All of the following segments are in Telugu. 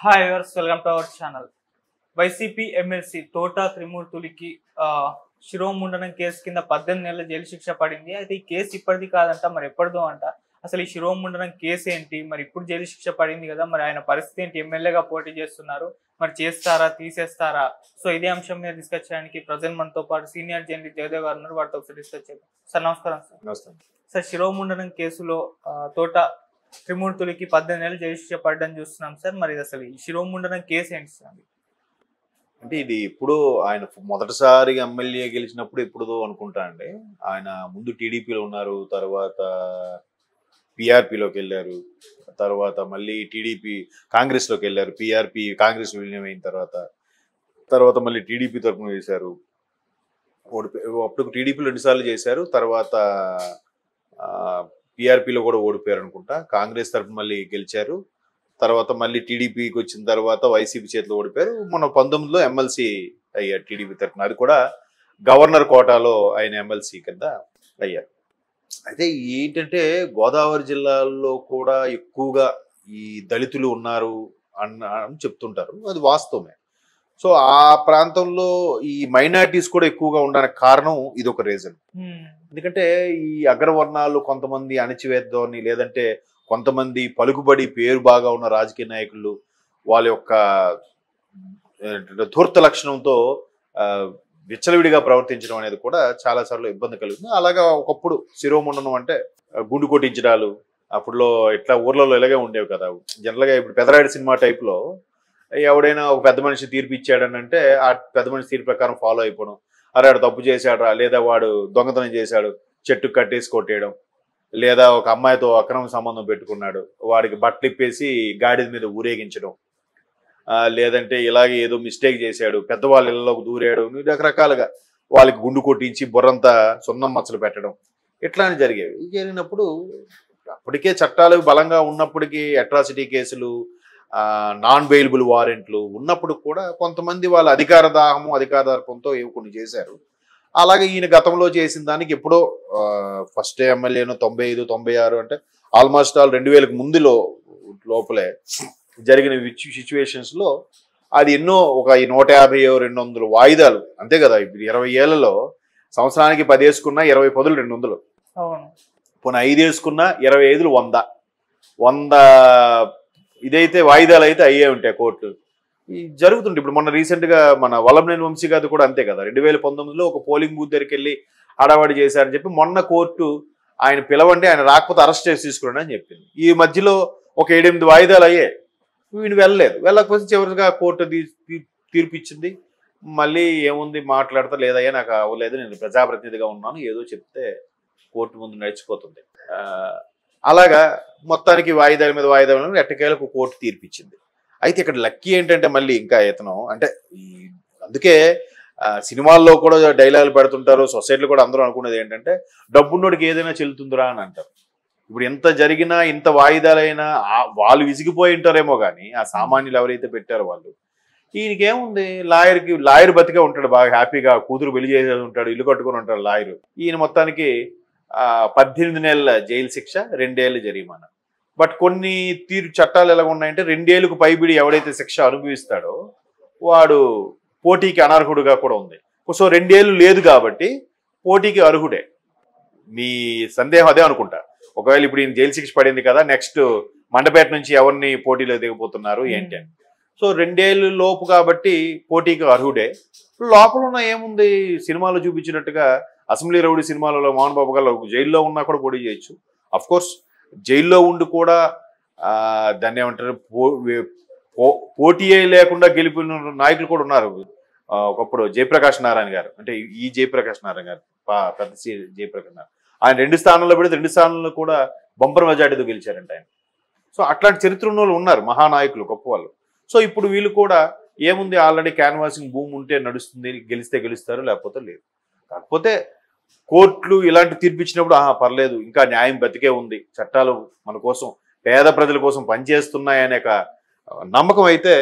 Hi viewers, welcome to our channel. YCP MLC తోట త్రిమూర్తులకి శిరోముండనం కేసు కింద 18 నెలల జైలు శిక్ష పడింది. అయితే ఈ కేసు ఇప్పటిది కాదంట, మరి ఎప్పటిదో అంట. అసలు ఈ శిరోముండనం కేసు ఏంటి, మరి ఇప్పుడు జైలు శిక్ష పడింది కదా, మరి ఆయన పరిస్థితి ఏంటి? ఎమ్మెల్యేగా పోటీ చేస్తున్నారు, మరి చేస్తారా తీసేస్తారా? సో ఇదే అంశం మీద డిస్కస్ చేయడానికి ప్రజెంట్ మనతో పాటు సీనియర్ జర్నలిస్ట్ జయదేవ్ గారు ఉన్నారు. వారితో ఒకసారి డిస్కస్ చేద్దాం. సార్ నమస్కారం. సార్ శిరోముండనం కేసులో తోట త్రిమూర్తులకి 18 నెలలు జైలు శిక్ష పడడం చూస్తున్నాం సార్. మరి అసలు ఈ శిరోముండనం కేసు ఏంటి సార్? అంటే ఇది ఇప్పుడు ఆయన మొదటిసారిగా ఎమ్మెల్యే గెలిచినప్పుడు ఎప్పుడుదో అనుకుంటా అండి. ఆయన ముందు టీడీపీలో ఉన్నారు, తర్వాత పీఆర్పీలోకి వెళ్ళారు, తర్వాత మళ్ళీ టీడీపీ కాంగ్రెస్లోకి వెళ్ళారు, పీఆర్పీ కాంగ్రెస్ విలీనం అయిన తర్వాత మళ్ళీ టీడీపీ తరఫున చేశారు. అప్పుడు టీడీపీలో 2 సార్లు చేశారు, తర్వాత పీఆర్పీలో కూడా ఓడిపోయారు అనుకుంటా. కాంగ్రెస్ తరఫున మళ్ళీ గెలిచారు, తర్వాత మళ్ళీ టీడీపీకి వచ్చిన తర్వాత వైసీపీ చేతిలో ఓడిపోయారు. మొన్న 19లో ఎమ్మెల్సీ అయ్యారు టీడీపీ తరఫున. అది కూడా గవర్నర్ కోటాలో ఆయన ఎమ్మెల్సీ కింద అయ్యారు. అయితే ఏంటంటే గోదావరి జిల్లాలో కూడా ఎక్కువగా ఈ దళితులు ఉన్నారు అని చెప్తుంటారు, అది వాస్తవమే. సో ఆ ప్రాంతంలో ఈ మైనారిటీస్ కూడా ఎక్కువగా ఉండడానికి కారణం ఇది ఒక రీజన్. ఎందుకంటే ఈ అగ్రవర్ణాలు కొంతమంది అణచివేద్దామని, లేదంటే కొంతమంది పలుకుబడి పేరు బాగా ఉన్న రాజకీయ నాయకులు వాళ్ళ యొక్క ధూర్త లక్షణంతో విచ్చలవిడిగా ప్రవర్తించడం అనేది కూడా చాలాసార్లు ఇబ్బంది కలుగుతుంది. అలాగా ఒకప్పుడు శిరోముండనం అంటే గుండు కొట్టించడాలు అప్పుడులో ఇట్లా ఊర్లలో ఇలాగే ఉండేవి కదా. జనరల్గా ఇప్పుడు పెదరాయుడు సినిమా టైప్లో ఎవడైనా ఒక పెద్ద మనిషి తీర్పు ఇచ్చాడని అంటే ఆ పెద్ద మనిషి తీర్పు ప్రకారం ఫాలో అయిపోవడం. అరే వాడు తప్పు చేశాడరా, లేదా వాడు దొంగతనం చేశాడు చెట్టు కట్టేసి కొట్టేయడం, లేదా ఒక అమ్మాయితో అక్రమ సంబంధం పెట్టుకున్నాడు వాడికి బట్టలు ఇప్పేసి గాడిద మీద ఊరేగించడం, లేదంటే ఇలాగే ఏదో మిస్టేక్ చేశాడు పెద్దవాళ్ళ ఇళ్ళలోకి దూరాడు, రకరకాలుగా వాళ్ళకి గుండు కొట్టించి బుర్రంతా సున్నం మచ్చలు పెట్టడం, ఇట్లానే జరిగేవి. జరిగినప్పుడు అప్పటికే చట్టాలు బలంగా ఉన్నప్పటికీ అట్రాసిటీ కేసులు, నాన్ బెయిలబుల్ వారెంట్లు ఉన్నప్పుడు కూడా కొంతమంది వాళ్ళ అధికార దాహము అధికార దర్పంతో ఏవి కొన్ని చేశారు. అలాగే ఈయన గతంలో చేసిన దానికి ఎప్పుడో ఫస్ట్ ఎమ్మెల్యేను 95, 96 అంటే ఆల్మోస్ట్ ఆల్ 2000కి ముందు లోపలే జరిగిన సిచ్యువేషన్స్ లో అది ఎన్నో ఒక 150, 200 వాయిదాలు అంతే కదా. ఇప్పుడు 20 ఏళ్లలో సంవత్సరానికి 10 వేసుకున్నా 20 పదులు 200, పోనీ 5 వేసుకున్నా 25 100 ఇదైతే వాయిదాలు అయితే అయ్యే ఉంటాయి కోర్టు జరుగుతుంటే. ఇప్పుడు మొన్న రీసెంట్ గా మన వల్లభనేని వంశీ గారు కూడా అంతే కదా. 2019లో ఒక పోలింగ్ బూత్ దగ్గరికి వెళ్ళి హడావడి చేశారని చెప్పి మొన్న కోర్టు ఆయన పిలవండి, ఆయన రాకపోతే అరెస్ట్ చేసి తీసుకురండి అని చెప్పింది. ఈ మధ్యలో ఒక 7-8 వాయిదాలు అయ్యాయి, వీళ్ళు వెళ్ళలేదు. వెళ్ళకపోతే చివరిగా కోర్టు తీర్పు ఇచ్చింది. మళ్ళీ ఏముంది మాట్లాడతా, లేదయ్యా నాకు అవ్వలేదు, నేను ప్రజాప్రతినిధిగా ఉన్నాను, ఏదో చెప్తే కోర్టు ముందు నడిచిపోతుంది. అలాగా మొత్తానికి వాయిదాల మీద వాయిదాలు ఎట్టకేలకు కోర్టు తీర్పిచ్చింది. అయితే ఇక్కడ లక్కీ ఏంటంటే మళ్ళీ ఇంకా ఇతను అంటే అందుకే సినిమాల్లో కూడా డైలాగులు పెడుతుంటారు, సొసైటీలో కూడా అందరూ అనుకునేది ఏంటంటే డబ్బున్నోడికి ఏదైనా చెల్లుతుందిరా అని అంటారు. ఇప్పుడు ఎంత జరిగినా ఇంత వాయిదాలైనా వాళ్ళు విసిగిపోయి ఉంటారేమో కానీ ఆ సామాన్యులు ఎవరైతే పెట్టారో వాళ్ళు, ఈయనకేముంది లాయర్ బతికే ఉంటాడు, బాగా హ్యాపీగా కూతురు పెళ్లి చేసేది ఉంటాడు, ఇల్లు కట్టుకుని ఉంటాడు లాయరు. ఈయన మొత్తానికి 18 నెలల జైలు శిక్ష, 2 ఏళ్ళు జరిమానా. బట్ కొన్ని చట్టాలు ఎలా ఉన్నాయంటే 2 ఏళ్లకు పైబడి ఎవడైతే శిక్ష అనుభవిస్తాడో వాడు పోటీకి అనర్హుడుగా కూడా ఉంది. సో 2 ఏళ్ళు లేదు కాబట్టి పోటీకి అర్హుడే. మీ సందేహం అదే అనుకుంటా. ఒకవేళ ఇప్పుడు ఈయన జైలు శిక్ష పడింది కదా, నెక్స్ట్ మండపేట నుంచి ఎవరిని పోటీలో దిగబోతున్నారు ఏంటి అని. సో 2 ఏళ్ళు లోపు కాబట్టి పోటీకి అర్హుడే. లోపల ఉన్న ఏముంది, సినిమాలో చూపించినట్టుగా అసెంబ్లీ రౌడీ సినిమాలలో మోహన్ బాబు గారు జైల్లో ఉన్నా కూడా పోటీ చేయొచ్చు. అఫ్ కోర్స్ జైల్లో ఉండి కూడా దాన్ని ఏమంటారు పోటీ లేకుండా గెలిపిన నాయకులు కూడా ఉన్నారు. ఒకప్పుడు జయప్రకాష్ నారాయణ గారు, అంటే ఈ జయప్రకాష్ నారాయణ గారు పెద్ద జయప్రకాష్ నారాయణ, ఆయన 2 స్థానాల్లో పెడితే 2 స్థానాల్లో కూడా బంపర్ మెజార్టీతో గెలిచారంట ఆయన. సో అట్లాంటి చరిత్ర ఉన్న వాళ్ళు ఉన్నారు, మహానాయకులు, గొప్ప వాళ్ళు. సో ఇప్పుడు వీళ్ళు కూడా ఏముంది, ఆల్రెడీ క్యాన్వాసింగ్ భూమి ఉంటే నడుస్తుంది, గెలిస్తే గెలుస్తారు, లేకపోతే లేదు. కాకపోతే కోర్టులు ఇలాంటి తీర్పు ఇచ్చినప్పుడు పర్లేదు, ఇంకా న్యాయం బతికే ఉంది, చట్టాలు మన కోసం పేద ప్రజల కోసం పనిచేస్తున్నాయనే నమ్మకం అయితే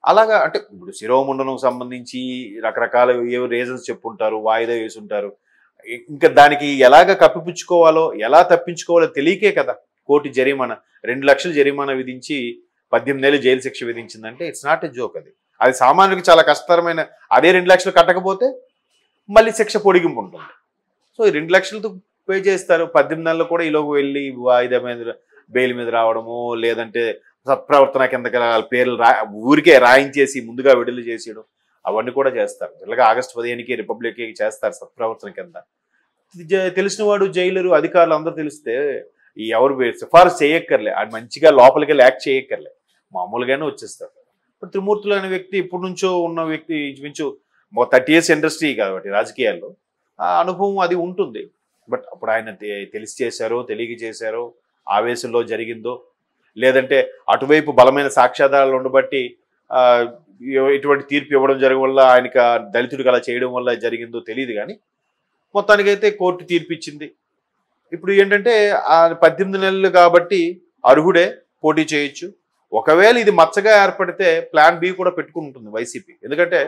అలాగా. అంటే ఇప్పుడు శిరోముండనం సంబంధించి రకరకాల ఏవో రీజన్స్ చెప్పుంటారు, వాయిదా వేసుంటారు. ఇంకా దానికి ఎలాగ కప్పిపుచ్చుకోవాలో ఎలా తప్పించుకోవాలో తెలియకే కదా కోర్టు జరిమానా 2 లక్షలు జరిమానా విధించి 18 ఏళ్ళు జైలు శిక్ష విధించిందంటే ఇట్స్ నాట్ ఎ జోక్. అది సామాన్యుడికి చాలా కష్టతరమైన. అదే 2 లక్షలు కట్టకపోతే మళ్ళీ శిక్ష పొడిగింపు ఉంటుంది. సో ఈ 2 లక్షలతో పే చేస్తారు. 18 నెలలు కూడా ఈలోకి వెళ్ళి వాయిదా మీద బెయిల్ మీద రావడము, లేదంటే సత్ప్రవర్తన కిందకి పేర్లు ఊరికే రాయించేసి ముందుగా విడుదల చేసేయడం, అవన్నీ కూడా చేస్తారు. ఇలాగ ఆగస్టు 15కి రిపబ్లిక్కి చేస్తారు సత్ప్రవర్తన కింద. తెలిసిన వాడు జైలరు అధికారులు అందరూ తెలిస్తే ఎవరు సిఫారసు చేయక్కర్లే, అది మంచిగా లోపలికి వెళ్ళి యాక్ట్ చేయక్కర్లే, మామూలుగానే వచ్చేస్తారు. ఇప్పుడు త్రిమూర్తులు అనే వ్యక్తి ఇప్పటి నుంచో ఉన్న వ్యక్తి, ఇంచుమించు 30 years ఇండస్ట్రీ కాబట్టి రాజకీయాల్లో ఆ అనుభవం అది ఉంటుంది. బట్ అప్పుడు ఆయన తెలిసి చేశారో తెలియక చేశారో, ఆవేశంలో జరిగిందో, లేదంటే అటువైపు బలమైన సాక్ష్యాధారాలు ఉండబట్టి ఇటువంటి తీర్పు ఇవ్వడం జరగడం వల్ల ఆయనకి దళితుడికి అలా చేయడం వల్ల జరిగిందో తెలియదు. కానీ మొత్తానికైతే కోర్టు తీర్పు ఇచ్చింది. ఇప్పుడు ఏంటంటే ఆ 18 నెలలు కాబట్టి అర్హుడే, పోటీ చేయొచ్చు. ఒకవేళ ఇది మచ్చగా ఏర్పడితే ప్లాన్ బి కూడా పెట్టుకుని ఉంటుంది వైసీపీ. ఎందుకంటే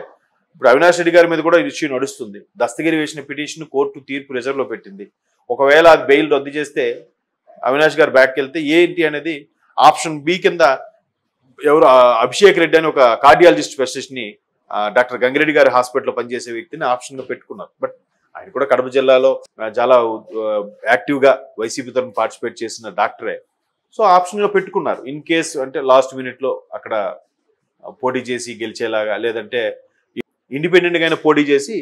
ఇప్పుడు అవినాష్ రెడ్డి గారి మీద కూడా ఇష్యూ నడుస్తుంది. దస్తగిరి వేసిన పిటిషన్ కోర్టు తీర్పు రిజర్వ్లో పెట్టింది. ఒకవేళ అది బెయిల్ రద్దు చేస్తే అవినాష్ గారు బ్యాక్కి వెళ్తే ఏంటి అనేది ఆప్షన్ బి కింద ఎవరు అభిషేక్ రెడ్డి అని ఒక కార్డియాలజిస్ట్ స్పెషలిస్ట్ని డాక్టర్ గంగిరెడ్డి గారి హాస్పిటల్లో పనిచేసే వ్యక్తిని ఆప్షన్గా పెట్టుకున్నారు. బట్ ఆయన కూడా కడప జిల్లాలో చాలా యాక్టివ్గా వైసీపీ తరఫున పార్టిసిపేట్ చేసిన డాక్టరే. సో ఆప్షన్గా పెట్టుకున్నారు. ఇన్ కేసు అంటే లాస్ట్ మినిట్లో అక్కడ పోటీ చేసి గెలిచేలాగా, లేదంటే ఇండిపెండెంట్గా అయినా పోటీ చేసి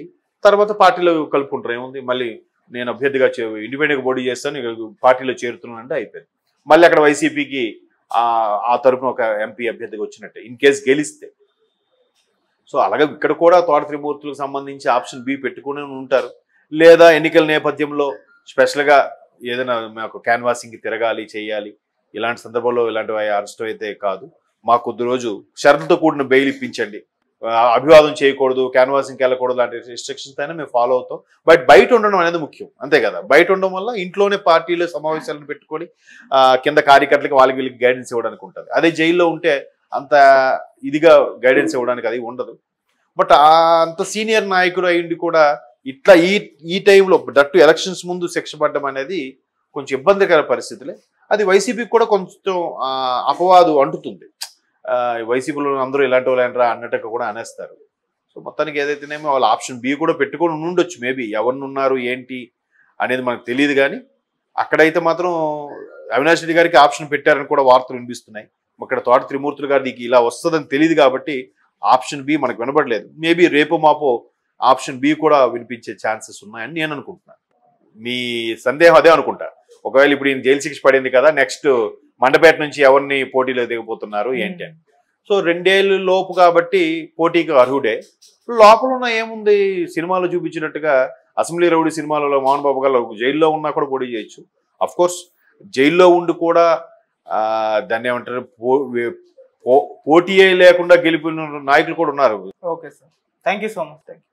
తర్వాత పార్టీలో కలుపుకుంటారు. ఏముంది, మళ్ళీ నేను అభ్యర్థిగా ఇండిపెండెంట్గా పోటీ చేస్తాను, పార్టీలో చేరుతున్నానంటే అయిపోయింది. మళ్ళీ అక్కడ వైసీపీకి ఆ తరపున ఒక ఎంపీ అభ్యర్థిగా వచ్చినట్టే ఇన్ కేసు గెలిస్తే. సో అలాగే ఇక్కడ కూడా తోట త్రిమూర్తులకు సంబంధించి ఆప్షన్ బి పెట్టుకుని ఉంటారు. లేదా ఎన్నికల నేపథ్యంలో స్పెషల్గా ఏదైనా మాకు క్యాన్వాసింగ్కి తిరగాలి, చేయాలి, ఇలాంటి సందర్భంలో ఇలాంటివి అరెస్ట్ అయితే కాదు, మాకు కొద్ది రోజు షరతుతో కూడిన బెయిల్ ఇప్పించండి, అభివాదం చేయకూడదు, క్యాన్వాసింగ్కి వెళ్ళకూడదు లాంటి రిస్ట్రిక్షన్స్ అయినా మేము ఫాలో అవుతాం. బట్ బయట ఉండడం అనేది ముఖ్యం, అంతే కదా. బయట ఉండడం వల్ల ఇంట్లోనే పార్టీలో సమావేశాలను పెట్టుకొని కింద కార్యకర్తలకి వాళ్ళకి వీళ్ళకి గైడెన్స్ ఇవ్వడానికి ఉంటుంది. అదే జైల్లో ఉంటే అంత ఇదిగా గైడెన్స్ ఇవ్వడానికి అది ఉండదు. బట్ అంత సీనియర్ నాయకుడు అయ్యింది కూడా ఇట్లా ఈ టైంలో దట్టు ఎలక్షన్స్ ముందు శిక్ష పడడం అనేది కొంచెం ఇబ్బందికర పరిస్థితులే. అది వైసీపీకి కూడా కొంచెం అపవాదు అంటుతుంది. వైసీపీలో అందరూ ఇలాంటి వాళ్ళు ఏంట్రా అన్నట్టుగా కూడా అనేస్తారు. సో మొత్తానికి ఏదైతేనేమో వాళ్ళ ఆప్షన్ బి కూడా పెట్టుకొని ఉండొచ్చు. మేబీ ఎవరిని ఉన్నారు ఏంటి అనేది మనకు తెలియదు. కానీ అక్కడైతే మాత్రం అవినాష్ రెడ్డి గారికి ఆప్షన్ పెట్టారని కూడా వార్తలు వినిపిస్తున్నాయి. ఇక్కడ తోట త్రిమూర్తులు గారికి ఇలా వస్తుందని తెలియదు కాబట్టి ఆప్షన్ బి మనకు వినబడలేదు. మేబీ రేపు మాపో ఆప్షన్ బి కూడా వినిపించే ఛాన్సెస్ ఉన్నాయని నేను అనుకుంటున్నాను. మీ సందేహం అదే అనుకుంటా. ఒకవేళ ఇప్పుడు ఈయన జైలు శిక్ష పడింది కదా, నెక్స్ట్ మండపేట నుంచి ఎవరిని పోటీలో దిగబోతున్నారు ఏంటి అని. సో 2 ఏళ్ళు లోపు కాబట్టి పోటీకి అర్హుడే. లోపల ఉన్న ఏముంది, సినిమాలో చూపించినట్టుగా అసెంబ్లీ రౌడీ సినిమాలలో మోహన్ బాబు గారు జైల్లో ఉన్నా కూడా పోటీ చేయొచ్చు. అఫ్ కోర్స్ జైల్లో ఉండి కూడా దాన్ని ఏమంటారు, పోటీ లేకుండా గెలిపిన నాయకులు కూడా ఉన్నారు. Okay sir, thank you so much. Thank you.